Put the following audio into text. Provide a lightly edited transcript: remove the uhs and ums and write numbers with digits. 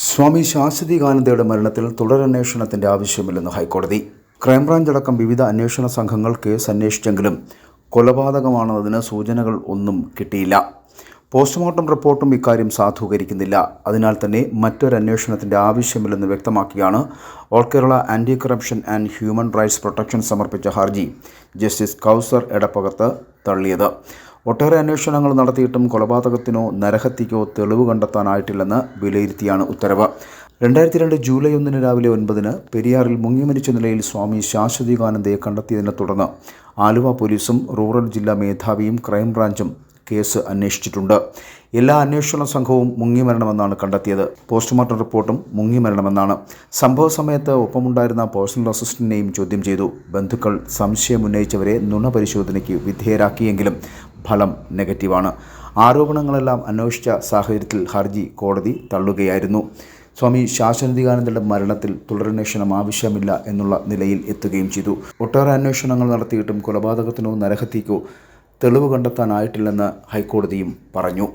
സ്വാമി ശാശ്വതികാനന്ദയുടെ മരണത്തിൽ തുടരന്വേഷണത്തിന്റെ ആവശ്യമില്ലെന്ന് ഹൈക്കോടതി. ക്രൈംബ്രാഞ്ച് അടക്കം വിവിധ അന്വേഷണ സംഘങ്ങൾ കേസ് അന്വേഷിച്ചെങ്കിലും കൊലപാതകമാണെന്നതിന് സൂചനകൾ ഒന്നും കിട്ടിയില്ല. പോസ്റ്റ്മോർട്ടം റിപ്പോർട്ടും ഇക്കാര്യം സാധൂകരിക്കുന്നില്ല. അതിനാൽ തന്നെ മറ്റൊരന്വേഷണത്തിന്റെ ആവശ്യമില്ലെന്ന് വ്യക്തമാക്കിയാണ് all Kerala anti corruption and human rights protection സമർപ്പിച്ച ഹർജി ജസ്റ്റിസ് കൗസർ എടപ്പകത്ത് തള്ളിയത്. ഒട്ടേറെ അന്വേഷണങ്ങൾ നടത്തിയിട്ടും കൊലപാതകത്തിനോ നരഹത്യക്കോ തെളിവ് കണ്ടെത്താനായിട്ടില്ലെന്ന് വിലയിരുത്തിയാണ് ഉത്തരവ്. 2002 ജൂലൈ 1 രാവിലെ 9 പെരിയാറിൽ മുങ്ങിമരിച്ച നിലയിൽ സ്വാമി ശാശ്വതികാനന്ദയെ കണ്ടെത്തിയതിനെ തുടർന്ന് ആലുവ പോലീസും റൂറൽ ജില്ലാ മേധാവിയും ക്രൈംബ്രാഞ്ചും കേസ് അന്വേഷിച്ചിട്ടുണ്ട്. എല്ലാ അന്വേഷണ സംഘവും മുങ്ങിമരണമെന്നാണ് കണ്ടെത്തിയത്. പോസ്റ്റ്മോർട്ടം റിപ്പോർട്ടും മുങ്ങിമരണമെന്നാണ്. സംഭവ സമയത്ത് ഒപ്പമുണ്ടായിരുന്ന പേഴ്സണൽ അസിസ്റ്റന്റിനെയും ചോദ്യം ചെയ്തു. ബന്ധുക്കൾ സംശയമുന്നയിച്ചവരെ നുണ പരിശോധനയ്ക്ക് വിധേയരാക്കിയെങ്കിലും ഫലം നെഗറ്റീവാണ്. ആരോപണങ്ങളെല്ലാം അന്വേഷിച്ച സാഹചര്യത്തിൽ ഹർജി കോടതി തള്ളുകയായിരുന്നു. സ്വാമി ശാശ്വതികാനന്ദയുടെ മരണത്തിൽ തുടരന്വേഷണം ആവശ്യമില്ല എന്നുള്ള നിലയിൽ എത്തുകയും ചെയ്തു. ഒട്ടേറെ അന്വേഷണങ്ങൾ നടത്തിയിട്ടും കൊലപാതകത്തിനോ നരഹത്യക്കോ തെളിവ് കണ്ടെത്താനായിട്ടില്ലെന്ന് ഹൈക്കോടതിയും പറഞ്ഞു.